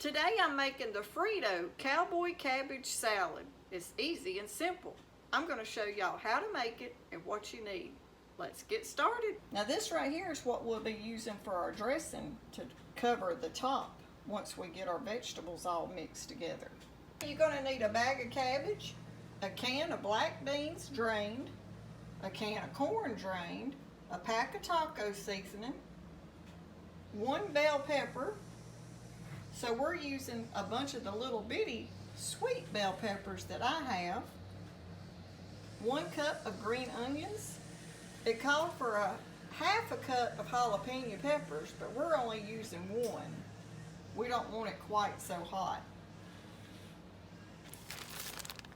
Today I'm making the Frito Cowboy Cabbage salad. It's easy and simple. I'm going to show y'all how to make it and what you need. Let's get started. Now this right here is what we'll be using for our dressing to cover the top once we get our vegetables all mixed together. You're going to need a bag of cabbage, a can of black beans drained, a can of corn drained, a pack of taco seasoning, 1 bell pepper. So we're using a bunch of the little bitty sweet bell peppers that I have. 1 cup of green onions. It called for a half a cup of jalapeno peppers, but we're only using 1. We don't want it quite so hot.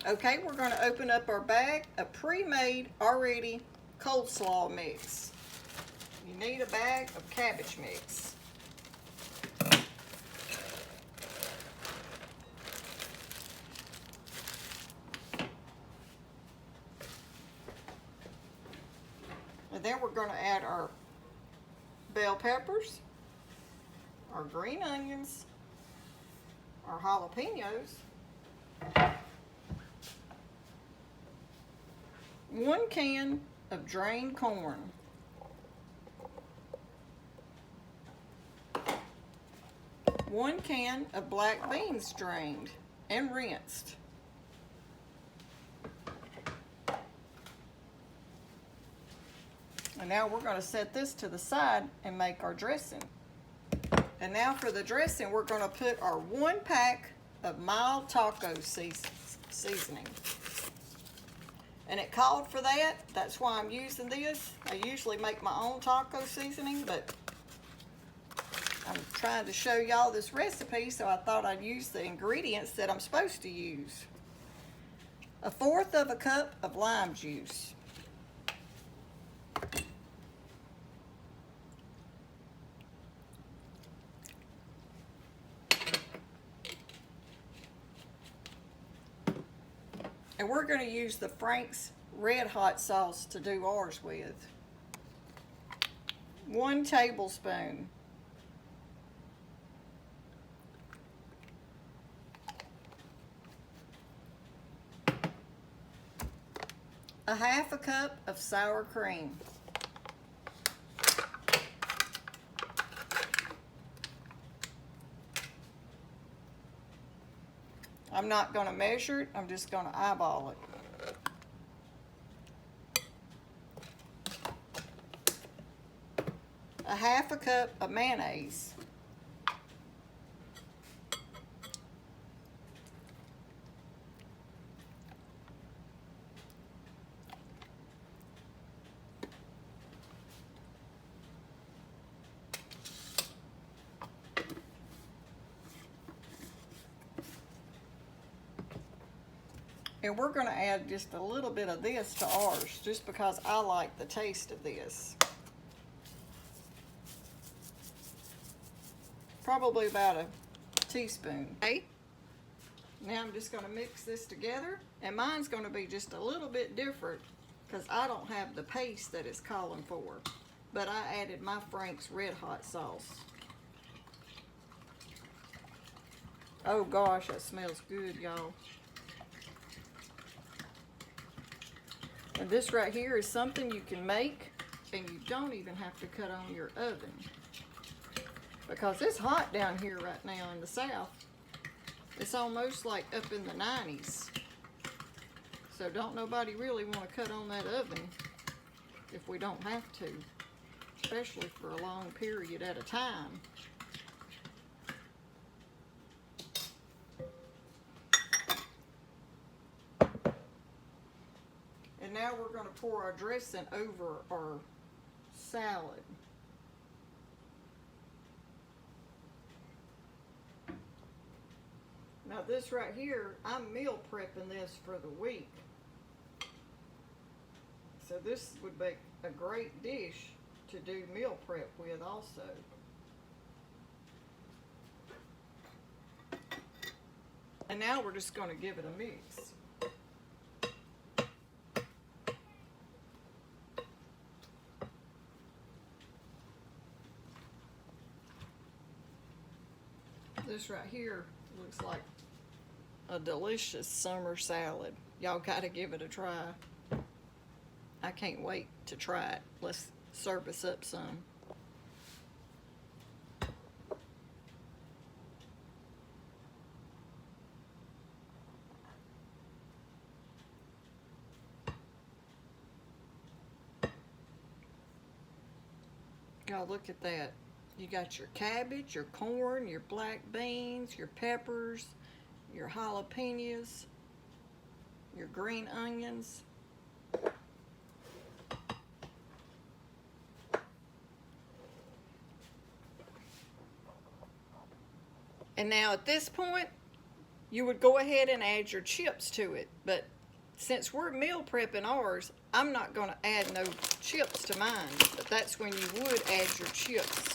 Okay, we're going to open up our bag of pre-made already coleslaw mix. You need a bag of cabbage mix. And then we're going to add our bell peppers, our green onions, our jalapenos, 1 can of drained corn, 1 can of black beans drained and rinsed, and now we're going to set this to the side and make our dressing. And now for the dressing, we're going to put our 1 pack of mild taco seasoning. And it called for that. That's why I'm using this. I usually make my own taco seasoning, but I'm trying to show y'all this recipe, so I thought I'd use the ingredients that I'm supposed to use. 1/4 of a cup of lime juice. And we're going to use the Frank's Red Hot sauce to do ours with. 1 tablespoon. A half a cup of sour cream. I'm not going to measure it, I'm just going to eyeball it. A half a cup of mayonnaise. And we're going to add just a little bit of this to ours, just because I like the taste of this. Probably about a teaspoon. Okay. Now I'm just going to mix this together, and mine's going to be just a little bit different because I don't have the paste that it's calling for. But I added my Frank's Red Hot sauce. Oh gosh, that smells good, y'all. And this right here is something you can make, and you don't even have to cut on your oven. Because it's hot down here right now in the south. It's almost like up in the 90s. So don't nobody really want to cut on that oven if we don't have to. Especially for a long period at a time. And now we're going to pour our dressing over our salad. Now this right here, I'm meal prepping this for the week. So this would be a great dish to do meal prep with also. And now we're just going to give it a mix. This right here looks like a delicious summer salad. Y'all gotta give it a try. I can't wait to try it. Let's serve us up some. Y'all look at that. You got your cabbage, your corn, your black beans, your peppers, your jalapenos, your green onions. And now at this point, you would go ahead and add your chips to it. But since we're meal prepping ours, I'm not going to add no chips to mine. But that's when you would add your chips.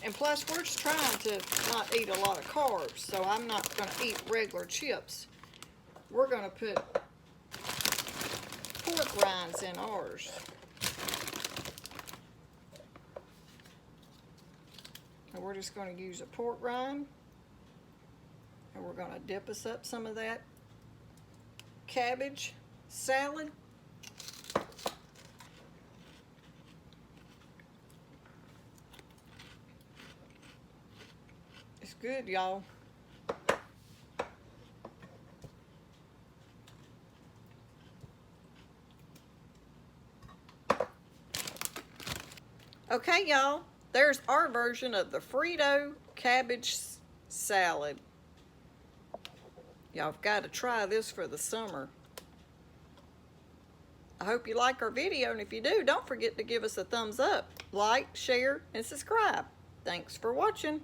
And plus, we're just trying to not eat a lot of carbs, so I'm not going to eat regular chips. We're going to put pork rinds in ours. And we're just going to use a pork rind. And we're going to dip us up some of that cabbage salad. It's good, y'all. Okay, y'all. There's our version of the Frito cabbage salad. Y'all have got to try this for the summer. I hope you like our video, and if you do, don't forget to give us a thumbs up, like, share, and subscribe. Thanks for watching.